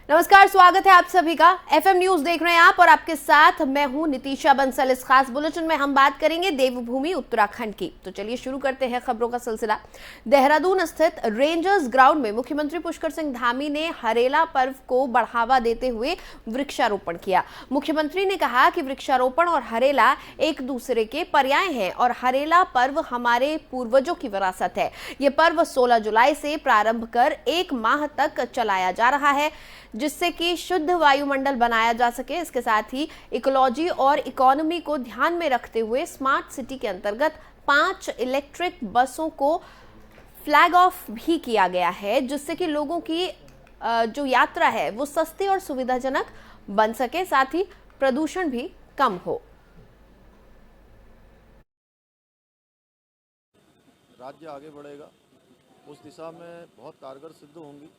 नमस्कार, स्वागत है आप सभी का। एफएम न्यूज देख रहे हैं आप और आपके साथ मैं हूं नितीशा बंसल। इस खास बुलेटिन में हम बात करेंगे देवभूमि उत्तराखंड की। तो चलिए शुरू करते हैं खबरों का सिलसिला। देहरादून स्थित रेंजर्स ग्राउंड में मुख्यमंत्री पुष्कर सिंह धामी ने हरेला पर्व को बढ़ावा देते हुए वृक्षारोपण किया। मुख्यमंत्री ने कहा कि वृक्षारोपण और हरेला एक दूसरे के पर्याय हैं और हरेला पर्व हमारे पूर्वजों की विरासत है। ये पर्व 16 जुलाई से प्रारंभ कर 1 माह तक चलाया जा रहा है, जिससे कि शुद्ध वायुमंडल बनाया जा सके। इसके साथ ही इकोलॉजी और इकोनॉमी को ध्यान में रखते हुए स्मार्ट सिटी के अंतर्गत 5 इलेक्ट्रिक बसों को फ्लैग ऑफ भी किया गया है, जिससे कि लोगों की जो यात्रा है वो सस्ती और सुविधाजनक बन सके, साथ ही प्रदूषण भी कम हो। राज्य आगे बढ़ेगा, उस दिशा में बहुत कारगर सिद्ध होंगी,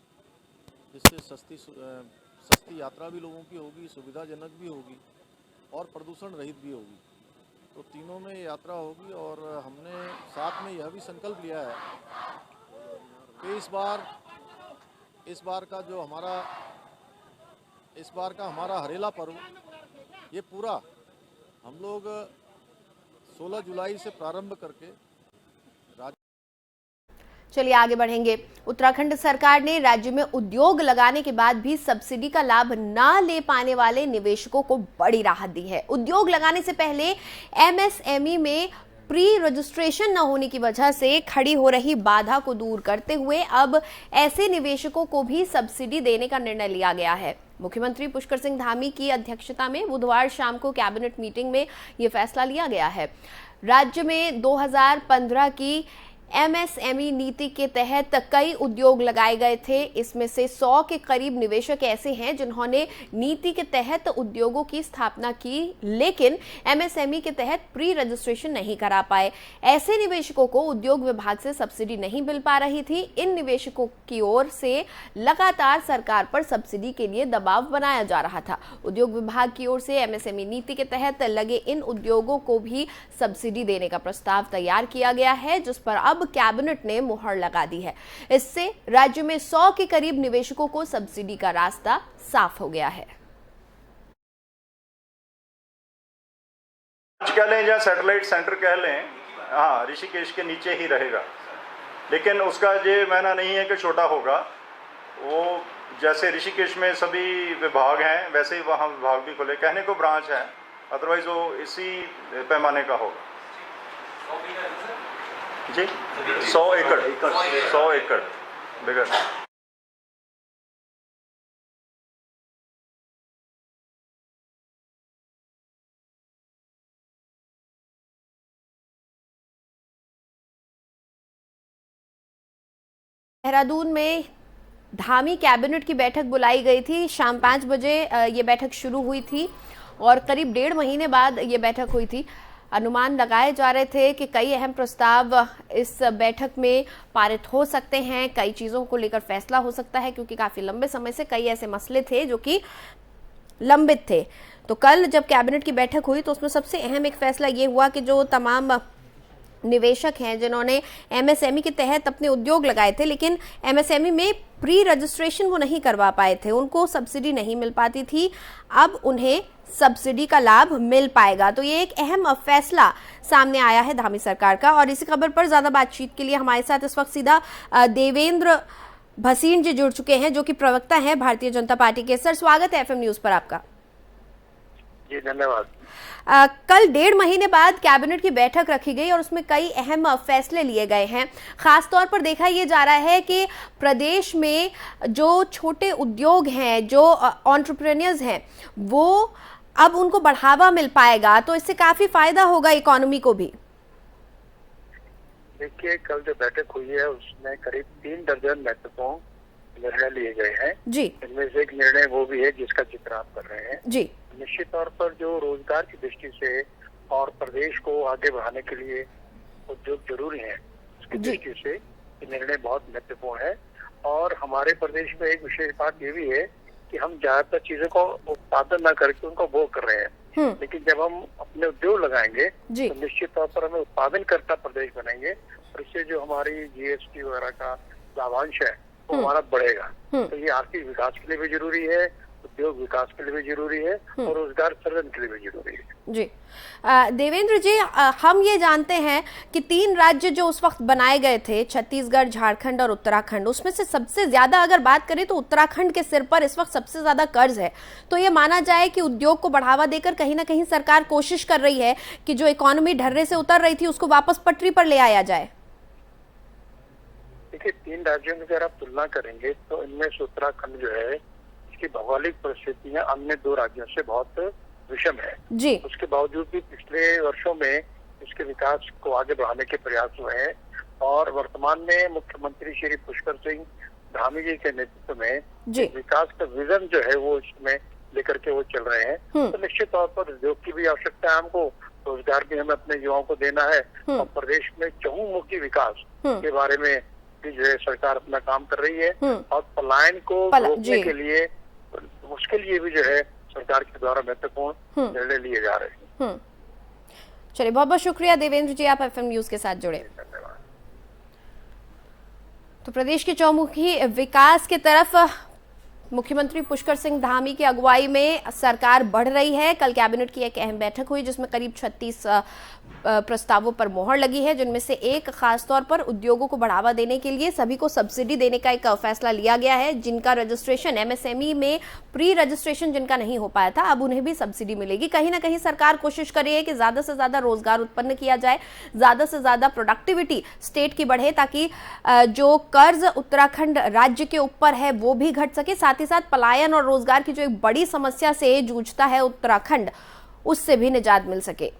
जिससे सस्ती यात्रा भी लोगों की होगी, सुविधाजनक भी होगी और प्रदूषण रहित भी होगी। तो तीनों में यात्रा होगी और हमने साथ में यह भी संकल्प लिया है कि इस बार का हमारा हरेला पर्व ये पूरा हम लोग 16 जुलाई से प्रारंभ करके चलिए आगे बढ़ेंगे। उत्तराखंड सरकार ने राज्य में उद्योग लगाने के बाद भी सब्सिडी का लाभ न ले पाने वाले निवेशकों को बड़ी राहत दी है। उद्योग लगाने से पहले एमएसएमई में प्री रजिस्ट्रेशन न होने की वजह से खड़ी हो रही बाधा को दूर करते हुए अब ऐसे निवेशकों को भी सब्सिडी देने का निर्णय लिया गया है। मुख्यमंत्री पुष्कर सिंह धामी की अध्यक्षता में बुधवार शाम को कैबिनेट मीटिंग में यह फैसला लिया गया है। राज्य में 2015 की एमएसएमई नीति के तहत कई उद्योग लगाए गए थे। इसमें से 100 के करीब निवेशक ऐसे हैं जिन्होंने नीति के तहत उद्योगों की स्थापना की, लेकिन एमएसएमई के तहत प्री रजिस्ट्रेशन नहीं करा पाए। ऐसे निवेशकों को उद्योग विभाग से सब्सिडी नहीं मिल पा रही थी। इन निवेशकों की ओर से लगातार सरकार पर सब्सिडी के लिए दबाव बनाया जा रहा था। उद्योग विभाग की ओर से एमएसएमई नीति के तहत लगे इन उद्योगों को भी सब्सिडी देने का प्रस्ताव तैयार किया गया है, जिस पर अब कैबिनेट ने मुहर लगा दी है। इससे राज्य में 100 के करीब निवेशकों को सब्सिडी का रास्ता साफ हो गया है। कह लें या सैटेलाइट सेंटर कह लें, हाँ, ऋषिकेश के नीचे ही रहेगा, लेकिन उसका ये मायना नहीं है कि छोटा होगा। वो जैसे ऋषिकेश में सभी विभाग हैं वैसे ही वहाँ विभाग भी खुले, कहने को ब्रांच है, अदरवाइज वो इसी पैमाने का होगा जी। 100 एकड़ बिगड़। देहरादून में धामी कैबिनेट की बैठक बुलाई गई थी। शाम 5 बजे ये बैठक शुरू हुई थी और करीब 1.5 महीने बाद ये बैठक हुई थी। अनुमान लगाए जा रहे थे कि कई अहम प्रस्ताव इस बैठक में पारित हो सकते हैं, कई चीज़ों को लेकर फैसला हो सकता है, क्योंकि काफ़ी लंबे समय से कई ऐसे मसले थे जो कि लंबित थे। तो कल जब कैबिनेट की बैठक हुई तो उसमें सबसे अहम एक फैसला ये हुआ कि जो तमाम निवेशक हैं जिन्होंने एमएसएमई के तहत अपने उद्योग लगाए थे, लेकिन एमएसएमई में प्री रजिस्ट्रेशन वो नहीं करवा पाए थे, उनको सब्सिडी नहीं मिल पाती थी, अब उन्हें सब्सिडी का लाभ मिल पाएगा। तो ये एक अहम फैसला सामने आया है धामी सरकार का। और इसी खबर पर ज्यादा बातचीत के लिए हमारे साथ इस वक्त सीधा देवेंद्र भसीन जी जुड़ चुके हैं, जो कि प्रवक्ता हैं भारतीय जनता पार्टी के। सर, स्वागत है एफएम न्यूज पर आपका। जी धन्यवाद। कल 1.5 महीने बाद कैबिनेट की बैठक रखी गई और उसमें कई अहम फैसले लिए गए हैं। खास तौर पर देखा ये जा रहा है कि प्रदेश में जो छोटे उद्योग हैं, जो एंटरप्रेन्योर्स हैं, वो अब उनको बढ़ावा मिल पाएगा, तो इससे काफी फायदा होगा इकोनॉमी को भी। देखिए, कल जो बैठक हुई है उसमें करीब 3 दर्जन महत्वपूर्ण निर्णय लिए गए हैं जी। इनमें से एक निर्णय वो भी है जिसका जिक्र आप कर रहे हैं जी। निश्चित तौर पर जो रोजगार की दृष्टि से और प्रदेश को आगे बढ़ाने के लिए उद्योग जरूरी है, उसकी दृष्टि से ये निर्णय बहुत महत्वपूर्ण है। और हमारे प्रदेश में एक विशेष बात ये भी है कि हम ज्यादातर चीजों को उत्पादन न करके उनको भोग कर रहे हैं, लेकिन जब हम अपने उद्योग लगाएंगे तो निश्चित तौर पर हमें उत्पादन करता प्रदेश बनाएंगे और इससे जो हमारी जीएसटी वगैरह का लाभांश है वो हमारा बढ़ेगा। तो ये आर्थिक विकास के लिए भी जरूरी है, उद्योग विकास के लिए भी जरूरी है और रोजगार सृजन के लिए भी जरूरी है। जी देवेंद्र जी, हम ये जानते हैं कि 3 राज्य जो उस वक्त बनाए गए थे, छत्तीसगढ़, झारखंड और उत्तराखंड, उसमें से सबसे ज्यादा अगर बात करें तो उत्तराखंड के सिर पर इस वक्त सबसे ज्यादा कर्ज है। तो ये माना जाए कि उद्योग को बढ़ावा देकर कहीं ना कहीं सरकार कोशिश कर रही है कि जो इकोनॉमी ढर्रे से उतर रही थी उसको वापस पटरी पर ले आया जाए। देखिए, 3 राज्यों की अगर आप तुलना करेंगे तो इनमें से उत्तराखंड जो है, इसकी भौगोलिक परिस्थितियां अन्य 2 राज्यों से बहुत विषम है जी। उसके बावजूद भी पिछले वर्षों में इसके विकास को आगे बढ़ाने के प्रयास हुए हैं और वर्तमान में मुख्यमंत्री श्री पुष्कर सिंह धामी जी के नेतृत्व में विकास का विजन जो है वो इसमें लेकर के वो चल रहे हैं। तो निश्चित तौर पर उद्योग की भी आवश्यकता है, हमको रोजगार भी हमें अपने युवाओं को देना है और प्रदेश में चहुमुखी विकास के बारे में भी जो है सरकार अपना काम कर रही है और पलायन को रोकने के लिए उसके लिए भी जो है सरकार के द्वारा महत्वपूर्ण निर्णय लिए जा रहे हैं। चलिए, बहुत बहुत शुक्रिया देवेंद्र जी, आप FM न्यूज के साथ जुड़े। धन्यवाद। तो प्रदेश के चौमुखी विकास की तरफ मुख्यमंत्री पुष्कर सिंह धामी की अगुवाई में सरकार बढ़ रही है। कल कैबिनेट की एक अहम बैठक हुई जिसमें करीब 36 प्रस्तावों पर मोहर लगी है, जिनमें से एक खास तौर पर उद्योगों को बढ़ावा देने के लिए सभी को सब्सिडी देने का एक फैसला लिया गया है। जिनका रजिस्ट्रेशन MSME में प्री रजिस्ट्रेशन जिनका नहीं हो पाया था, अब उन्हें भी सब्सिडी मिलेगी। कहीं ना कहीं सरकार कोशिश कर रही है कि ज्यादा से ज्यादा रोजगार उत्पन्न किया जाए, ज्यादा से ज्यादा प्रोडक्टिविटी स्टेट की बढ़े, ताकि जो कर्ज उत्तराखंड राज्य के ऊपर है वो भी घट सके। साथ ही साथ पलायन और रोजगार की जो एक बड़ी समस्या से जूझता है उत्तराखंड, उससे भी निजात मिल सके।